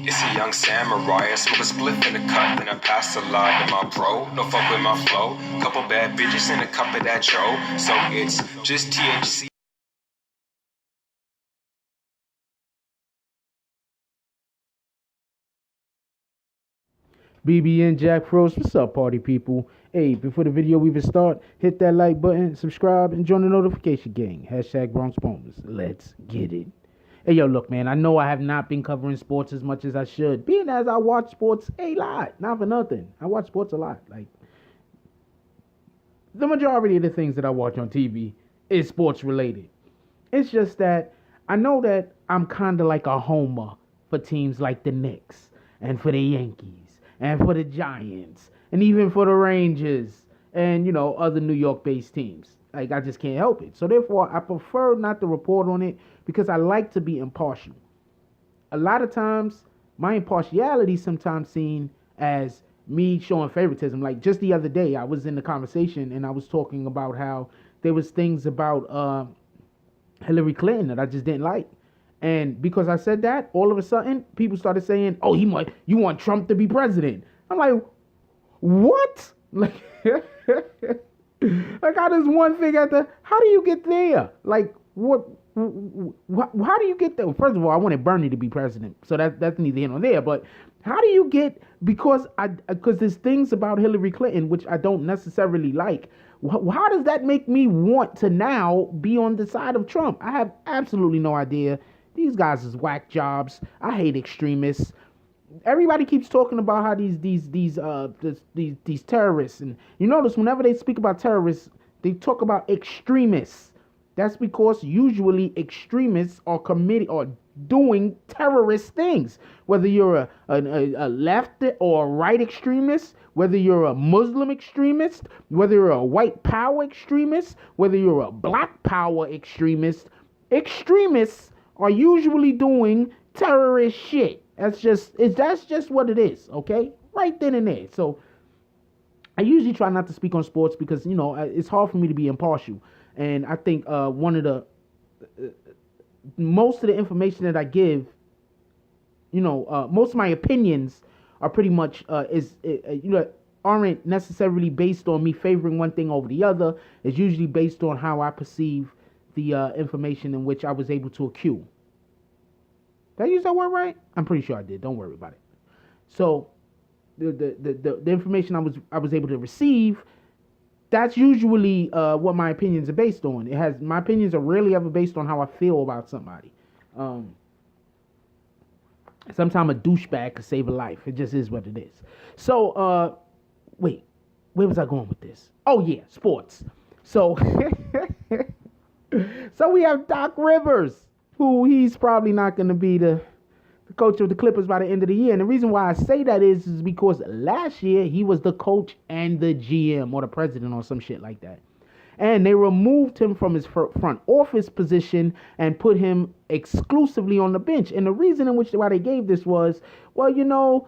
It's a young samurai, I smoke a spliff in the cut, then I pass a lot to my bro. Don't fuck with my flow. Couple bad bitches and a cup of that tro. So it's just THC. BB and Jack Frost, what's up, party people? Hey, before the video even start, hit that like button, subscribe, and join the notification gang. Hashtag Bronx Bombers. Let's get it. Hey, yo, look, man, I know I have not been covering sports as much as I should, being as I watch sports a lot. Not for nothing. I watch sports a lot. Like, the majority of the things that I watch on TV is sports related. It's just that I know that I'm kind of like a homer for teams like the Knicks and for the Yankees and for the Giants and even for the Rangers and, you know, other New York-based teams. Like, I just can't help it. So, therefore, I prefer not to report on it because I like to be impartial. A lot of times, my impartiality is sometimes seen as me showing favoritism. Like, just the other day, I was in the conversation and I was talking about how there was things about Hillary Clinton that I just didn't like. And because I said that, all of a sudden, people started saying, "Oh, you want Trump to be president?" I'm like, what? Like, like how does one thing how do you get there? Like, what? How do you get there? First of all, I wanted Bernie to be president, so that's neither here nor there. But how do you get? Because there's things about Hillary Clinton which I don't necessarily like. How does that make me want to now be on the side of Trump? I have absolutely no idea. These guys is whack jobs. I hate extremists. Everybody keeps talking about how these terrorists, and you notice whenever they speak about terrorists, they talk about extremists. That's because usually extremists are committing or doing terrorist things. Whether you're a left or a right extremist, whether you're a Muslim extremist, whether you're a white power extremist, whether you're a black power extremist, extremists are usually doing terrorist shit. That's just what it is, okay? Right then and there. So I usually try not to speak on sports because, you know, it's hard for me to be impartial. And I think most of the information that I give, you know, most of my opinions are pretty much aren't necessarily based on me favoring one thing over the other. It's usually based on how I perceive the information in which I was able to accrue. Did I use that word right? I'm pretty sure I did. Don't worry about it. So the information I was able to receive, that's usually what my opinions are based on. My opinions are rarely ever based on how I feel about somebody. Sometimes a douchebag could save a life. It just is what it is. So wait, where was I going with this? Oh yeah, sports. So so we have Doc Rivers, who he's probably not going to be the coach of the Clippers by the end of the year. And the reason why I say that is because last year he was the coach and the GM or the president or some shit like that. And they removed him from his front office position and put him exclusively on the bench. And the reason in which why they gave this was, well, you know,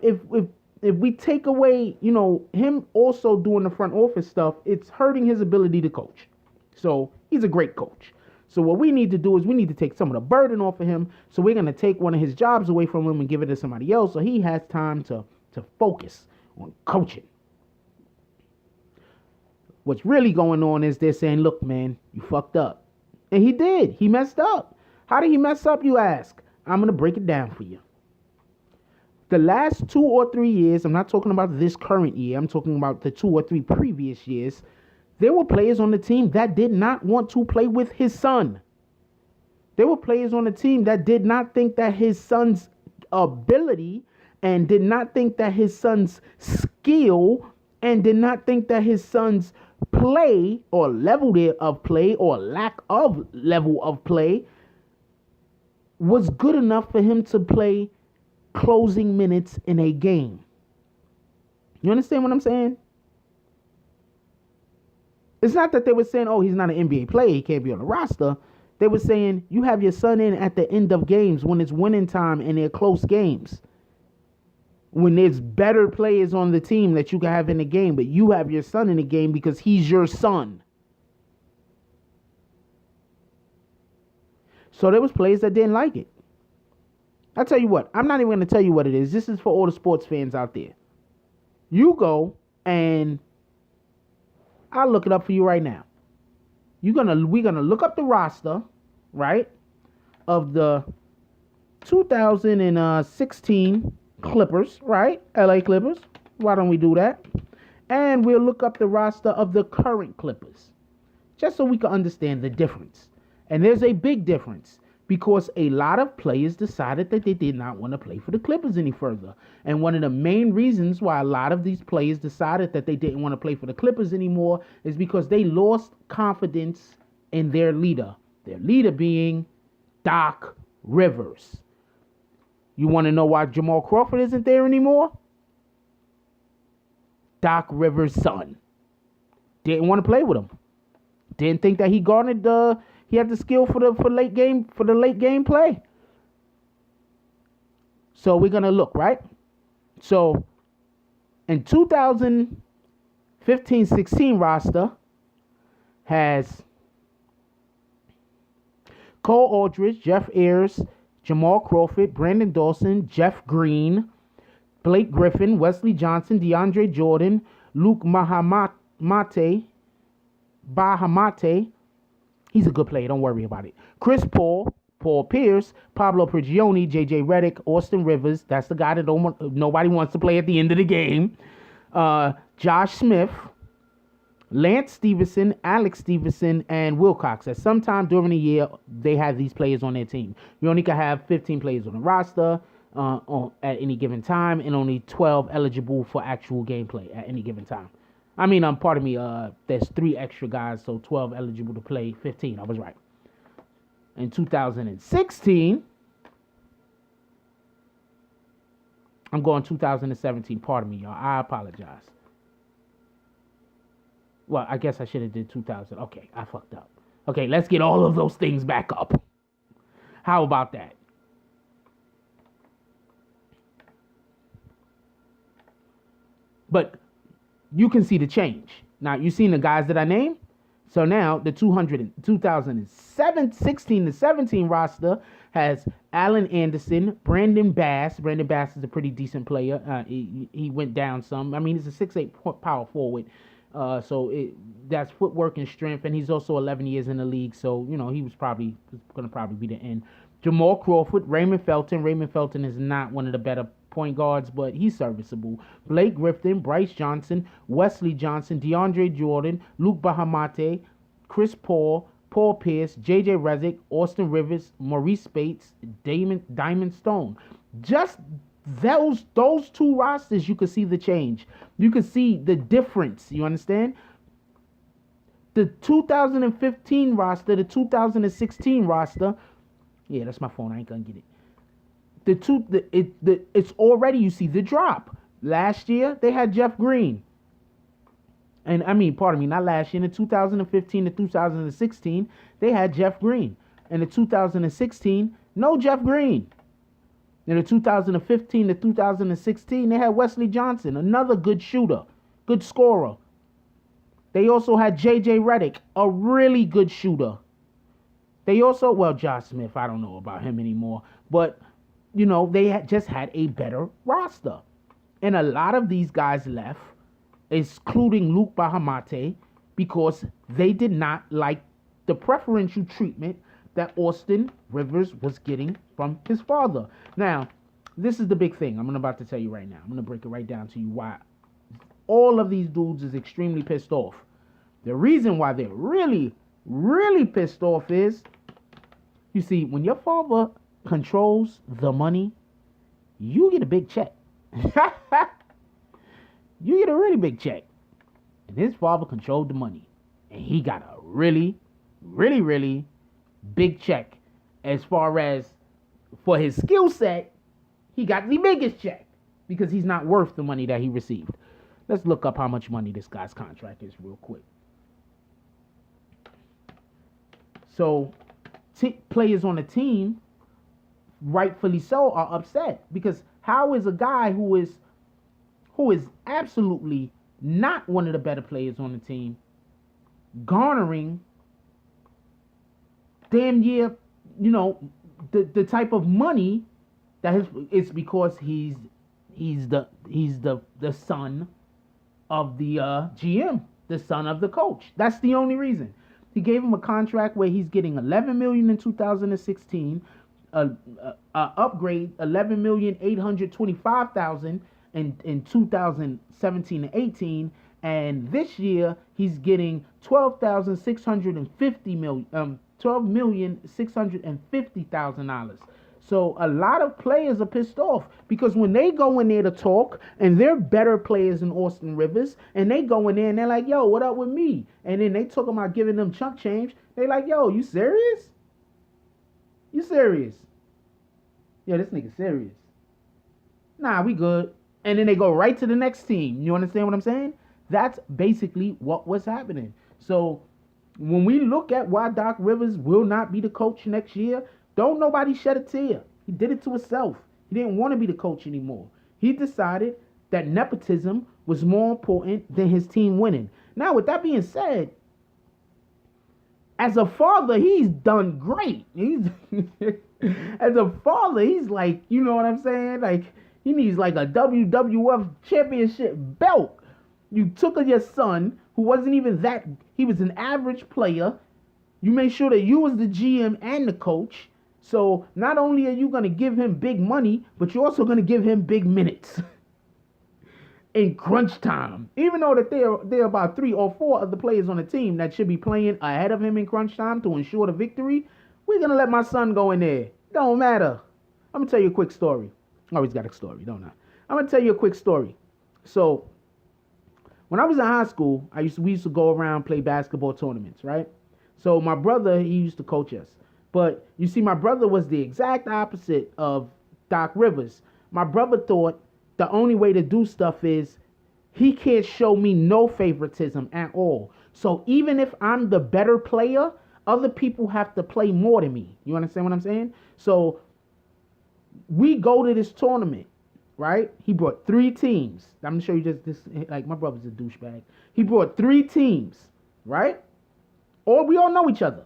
if we take away, you know, him also doing the front office stuff, it's hurting his ability to coach. So he's a great coach. So what we need to do is we need to take some of the burden off of him. So we're going to take one of his jobs away from him and give it to somebody else so he has time to focus on coaching. What's really going on is they're saying, look, man, you fucked up. And he did. He messed up. How did he mess up, you ask? I'm going to break it down for you. The last 2 or 3 years, I'm not talking about this current year, I'm talking about the 2 or 3 previous years, there were players on the team that did not want to play with his son. There were players on the team that did not think that his son's ability and did not think that his son's skill and did not think that his son's play or level of play or lack of level of play was good enough for him to play closing minutes in a game. You understand what I'm saying? It's not that they were saying, oh, he's not an NBA player, he can't be on the roster. They were saying, you have your son in at the end of games when it's winning time and they're close games. When there's better players on the team that you can have in the game, but you have your son in the game because he's your son. So there was players that didn't like it. I tell you what, I'm not even going to tell you what it is. This is for all the sports fans out there. You go and I'll look it up for you right now. We're gonna look up the roster, right, of the 2016 Clippers, right? LA Clippers. Why don't we do that? And we'll look up the roster of the current Clippers, just so we can understand the difference. And there's a big difference because a lot of players decided that they did not want to play for the Clippers any further. And one of the main reasons why a lot of these players decided that they didn't want to play for the Clippers anymore is because they lost confidence in their leader being Doc Rivers. You want to know why Jamal Crawford isn't there anymore? Doc Rivers' son didn't want to play with him. Didn't think that he had the skill for the late game play. So we're gonna look, right? So in 2015-16 roster has Cole Aldridge, Jeff Ayers, Jamal Crawford, Brandon Dawson, Jeff Green, Blake Griffin, Wesley Johnson, DeAndre Jordan, Luke Bahamate. He's a good player. Don't worry about it. Chris Paul, Paul Pierce, Pablo Prigioni, J.J. Redick, Austin Rivers. That's the guy that nobody wants to play at the end of the game. Josh Smith, Lance Stevenson, Alex Stevenson, and Wilcox. At some time during the year, they have these players on their team. You only can have 15 players on the roster at any given time, and only 12 eligible for actual gameplay at any given time. I mean, pardon me, there's 3 extra guys, so 12 eligible to play, 15. I was right. In 2016, I'm going 2017. Pardon me, y'all. I apologize. Well, I guess I should have did 2000. Okay, I fucked up. Okay, let's get all of those things back up. How about that? But you can see the change. Now, you seen the guys that I named? So now, the 2016 to 17 roster has Allen Anderson, Brandon Bass. Brandon Bass is a pretty decent player. He went down some. I mean, he's a 6'8" power forward. So that's footwork and strength, and he's also 11 years in the league. So, he was going to be the end. Jamal Crawford, Raymond Felton. Raymond Felton is not one of the better point guards, but he's serviceable. Blake Griffin, Bryce Johnson, Wesley Johnson, DeAndre Jordan, Luke Bahamate, Chris Paul, Paul Pierce, J.J. Redick, Austin Rivers, Maurice Bates, Diamond Stone. Just those 2 rosters, you can see the change. You can see the difference. You understand? The 2015 roster, the 2016 roster. Yeah, that's my phone. I ain't gonna get it. It's already, you see the drop. Last year they had Jeff Green, and not last year. In the 2015 to 2016 they had Jeff Green. In the 2016, no Jeff Green. In the 2015 to 2016 they had Wesley Johnson, another good shooter, good scorer. They also had J.J. Redick, a really good shooter. They also, Josh Smith, I don't know about him anymore, but they just had a better roster. And a lot of these guys left, excluding Luke Bahamate, because they did not like the preferential treatment that Austin Rivers was getting from his father. Now, this is the big thing I'm about to tell you right now. I'm going to break it right down to you why all of these dudes is extremely pissed off. The reason why they're really, really pissed off is, you see, when your father controls the money, you get a big check. You get a really big check. And his father controlled the money. And he got a really, really, really big check. As far as for his skill set, he got the biggest check. Because he's not worth the money that he received. Let's look up how much money this guy's contract is real quick. So, players on the team, rightfully so, are upset. Because how is a guy who is absolutely not one of the better players on the team garnering damn near, the type of money It's because he's the son of the GM, the son of the coach. That's the only reason. He gave him a contract where he's getting 11 million in 2016, upgrade 11,825,000 in 2017 and 18, and this year he's getting 12,650,000. So a lot of players are pissed off because when they go in there to talk and they're better players than Austin Rivers, and they go in there and they're like, yo, what up with me? And then they talk about giving them chunk change. They like, yo, you serious? You serious? Yeah, this nigga serious. Nah, we good. And then they go right to the next team. You understand what I'm saying? That's basically what was happening. So when we look at why Doc Rivers will not be the coach next year, don't nobody shed a tear. He did it to himself. He didn't want to be the coach anymore. He decided that nepotism was more important than his team winning. Now, with that being said, as a father, he's done great. He's as a father, he's like, you know what I'm saying? Like, he needs like a WWF championship belt. You took your son, who wasn't even that, he was an average player. You made sure that you was the GM and the coach. So not only are you going to give him big money, but you're also going to give him big minutes in crunch time. Even though that there are about 3 or 4 other players on the team that should be playing ahead of him in crunch time to ensure the victory, we're going to let my son go in there. Don't matter. I'm going to tell you a quick story. I always got a story, don't I? I'm going to tell you a quick story. So when I was in high school, we used to go around play basketball tournaments, right? So my brother, he used to coach us. But you see, my brother was the exact opposite of Doc Rivers. My brother thought the only way to do stuff is he can't show me no favoritism at all. So even if I'm the better player, other people have to play more than me. You understand what I'm saying? So we go to this tournament, right? He brought 3 teams. I'm going to show you just this. Like, my brother's a douchebag. He brought 3 teams, right? We all know each other.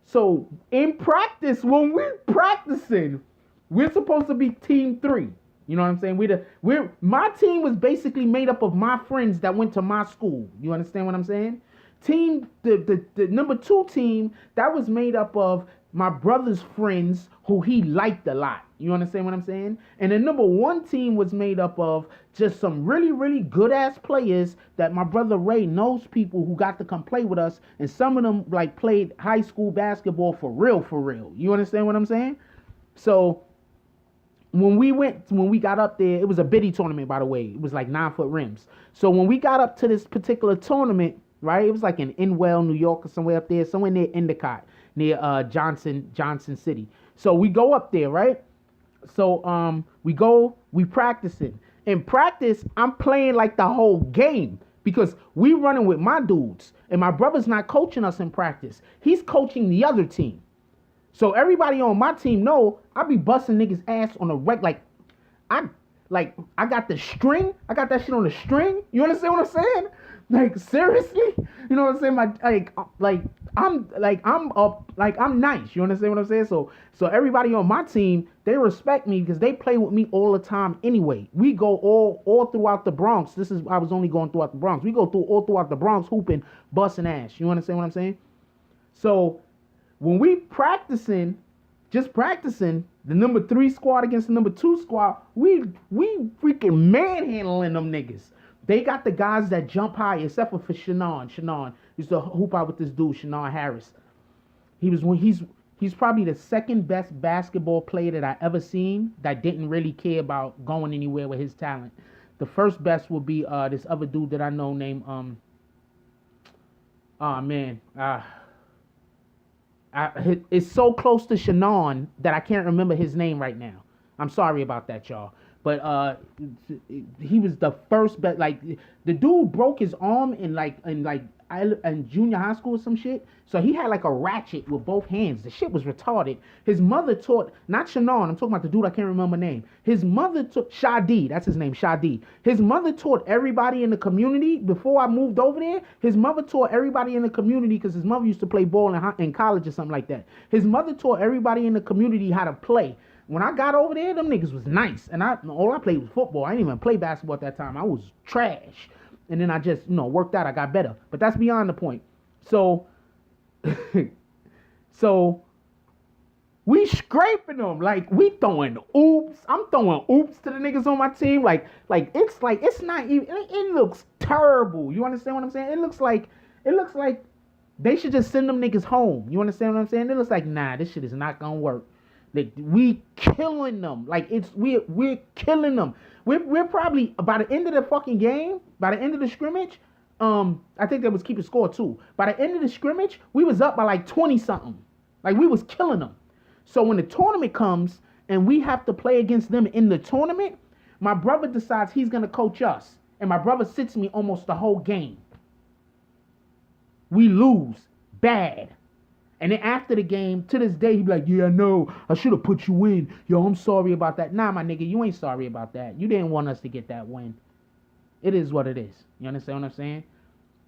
So in practice, when we're practicing, we're supposed to be team 3. You know what I'm saying? My team was basically made up of my friends that went to my school. You understand what I'm saying? The number 2 team, that was made up of my brother's friends who he liked a lot. You understand what I'm saying? And the number 1 team was made up of just some really, really good ass players that my brother Ray knows people who got to come play with us. And some of them like played high school basketball for real, for real. You understand what I'm saying? So when we got up there, it was a biddy tournament, by the way. It was like 9-foot rims. So when we got up to this particular tournament, right, it was like in Inwell, New York, or somewhere up there, somewhere near Endicott, near Johnson City. So we go up there, right? So we practicing. In practice, I'm playing like the whole game because we running with my dudes, and my brother's not coaching us in practice. He's coaching the other team. So everybody on my team know I be busting niggas ass on the I got the string. I got that shit on the string. You understand what I'm saying? Like, seriously? You know what I'm saying? I'm nice. You understand what I'm saying? So everybody on my team, they respect me because they play with me all the time anyway. We go all throughout the Bronx. I was only going throughout the Bronx. We go all throughout the Bronx hooping, busting ass. You understand what I'm saying? So when we just practicing, the number 3 squad against the number 2 squad, we freaking manhandling them niggas. They got the guys that jump high, except for Shannon. Shannon used to hoop out with this dude, Shannon Harris. He's probably the second best basketball player that I ever seen that didn't really care about going anywhere with his talent. The first best would be this other dude that I know named it's so close to Shannon that I can't remember his name right now. I'm sorry about that, y'all. But he was the first best. Like, the dude broke his arm in junior high school or some shit. So he had like a ratchet with both hands. The shit was retarded. His mother taught, not Shannon, I'm talking about the dude I can't remember name. His mother taught, Shadi, that's his name, Shadi. His mother taught everybody in the community, before I moved over there, his mother taught everybody in the community, because his mother used to play ball in college or something like that. His mother taught everybody in the community how to play. When I got over there, them niggas was nice. And all I played was football. I didn't even play basketball at that time. I was trash. And then I just, worked out. I got better. But that's beyond the point. So, so we scraping them. Like, we throwing oops. I'm throwing oops to the niggas on my team. It's not even, it looks terrible. You understand what I'm saying? It looks like they should just send them niggas home. You understand what I'm saying? It looks like, nah, this shit is not gonna work. Like, we killing them. Like, we're killing them. We're probably, by the end of the fucking game, by the end of the scrimmage, I think they was keeping score too. By the end of the scrimmage, we was up by like 20 something. Like, we was killing them. So when the tournament comes and we have to play against them in the tournament, my brother decides he's gonna coach us. And my brother sits me almost the whole game. We lose bad. And then after the game, to this day, he be like, yeah, I know. I should have put you in. Yo, I'm sorry about that. Nah, my nigga, you ain't sorry about that. You didn't want us to get that win. It is what it is. You understand what I'm saying?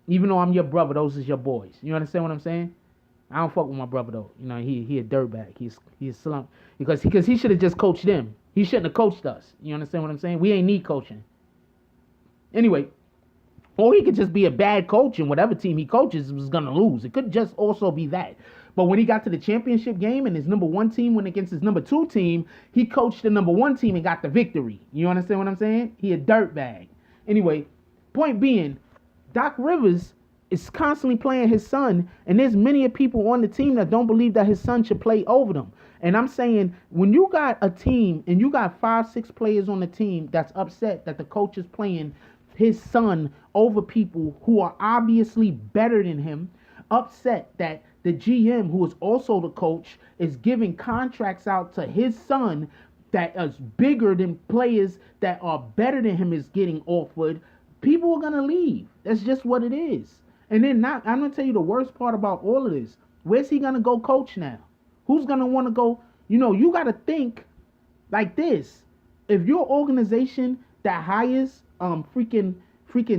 Even though I'm your brother, those is your boys. You understand what I'm saying? I don't fuck with my brother, though. He a dirtbag. He's a slump. Because he should have just coached them. He shouldn't have coached us. You understand what I'm saying? We ain't need coaching. Anyway. Or he could just be a bad coach and whatever team he coaches was going to lose. It could just also be that. But when he got to the championship game and his number one team went against his number two team, he coached the number one team and got the victory. You understand what I'm saying? He a dirtbag. Anyway, point being, Doc Rivers is constantly playing his son, and there's many people on the team that don't believe that his son should play over them. And I'm saying, when you got a team and you got 5-6 players on the team that's upset that the coach is playing his son over people who are obviously better than him, upset that the GM, who is also the coach, is giving contracts out to his son that is bigger than players that are better than him is getting offered, people are going to leave. That's just what it is. And then I'm going to tell you the worst part about all of this. Where's he going to go coach now? Who's going to want to go? You got to think like this. If your organization that hires freaking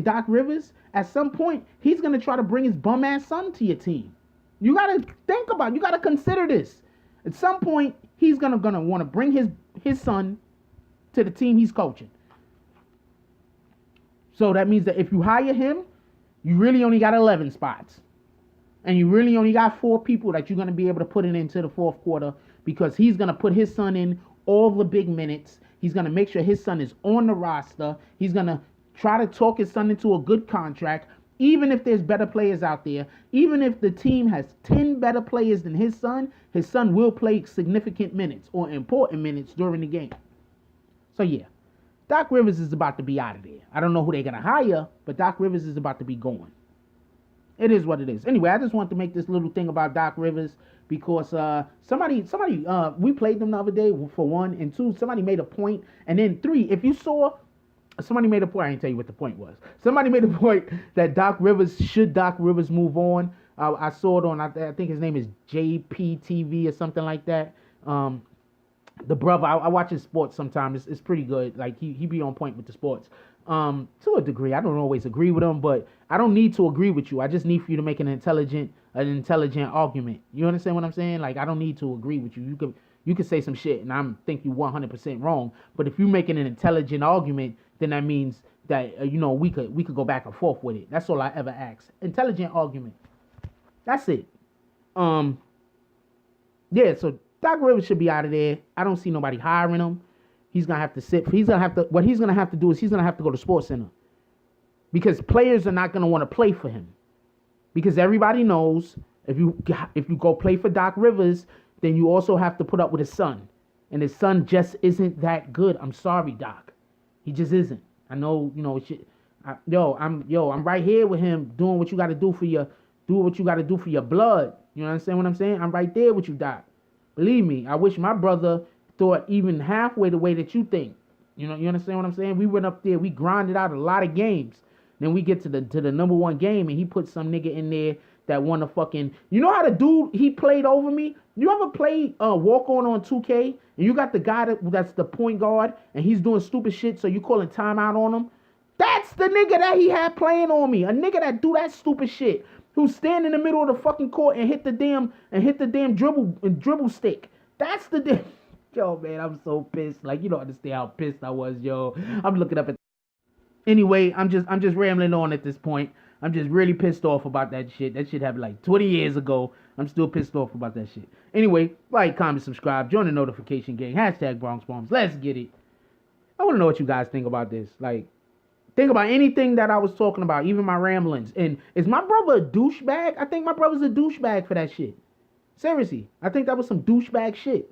Doc Rivers, at some point, he's going to try to bring his bum ass son to your team. You got to think about it. You got to consider this. At some point, he's going to want to bring his son to the team he's coaching. So that means that if you hire him, you really only got 11 spots. And you really only got 4 people that you're going to be able to put into the fourth quarter, because he's going to put his son in all the big minutes. He's going to make sure his son is on the roster. He's going to try to talk his son into a good contract, even if there's better players out there. Even if the team has 10 better players than his son will play significant minutes or important minutes during the game. So yeah, Doc Rivers is about to be out of there. I don't know who they're going to hire, but Doc Rivers is about to be going. It is what it is. Anyway, I just want to make this little thing about Doc Rivers because somebody, we played them the other day, for one, and two, somebody made a point, and then three, if you saw, somebody made a point, I didn't tell you what the point was. Somebody made a point that Doc Rivers move on? I saw it on, I think his name is JPTV or something like that. The brother, I watch his sports sometimes. It's pretty good. Like, he be on point with the sports. To a degree. I don't always agree with him, but I don't need to agree with you. I just need for you to make an intelligent argument. You understand what I'm saying? Like, I don't need to agree with you. You could say some shit and I think you 100% wrong. But if you're making an intelligent argument, then that means that we could go back and forth with it. That's all I ever ask. Intelligent argument. That's it. Yeah. So Doc Rivers should be out of there. I don't see nobody hiring him. He's gonna have to sit. What he's gonna have to do is he's gonna have to go to Sports Center, because players are not gonna want to play for him, because everybody knows if you go play for Doc Rivers, then you also have to put up with his son, and his son just isn't that good. I'm sorry, Doc, he just isn't. I know, I'm right here with him doing what you got to do for your blood. You understand what I'm saying? I'm right there with you, Doc. Believe me, I wish my brother thought even halfway the way that you think. You understand what I'm saying? We went up there, we grinded out a lot of games. Then we get to the number one game and he put some nigga in there that won a fucking... You know how the dude, he played over me? You ever played walk on 2K and you got the guy that's the point guard and he's doing stupid shit, so you calling timeout on him? That's the nigga that he had playing on me. A nigga that do that stupid shit, who stand in the middle of the fucking court and hit the damn dribble stick. That's the Yo, man, I'm so pissed. Like, you don't understand how pissed I was, yo. I'm looking up at. Anyway, I'm just rambling on at this point. I'm just really pissed off about that shit. That shit happened like 20 years ago. I'm still pissed off about that shit. Anyway, like, comment, subscribe, join the notification gang. Hashtag Bronx Bombs. Let's get it. I want to know what you guys think about this. Like, think about anything that I was talking about, even my ramblings. And is my brother a douchebag? I think my brother's a douchebag for that shit. Seriously, I think that was some douchebag shit.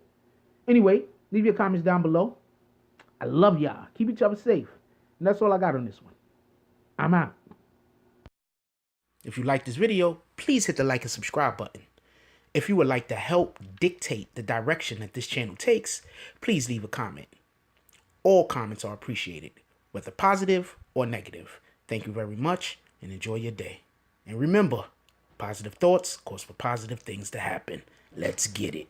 Anyway, leave your comments down below. I love y'all. Keep each other safe. And that's all I got on this one. I'm out. If you like this video, please hit the like and subscribe button. If you would like to help dictate the direction that this channel takes, please leave a comment. All comments are appreciated, whether positive or negative. Thank you very much and enjoy your day. And remember, positive thoughts cause for positive things to happen. Let's get it.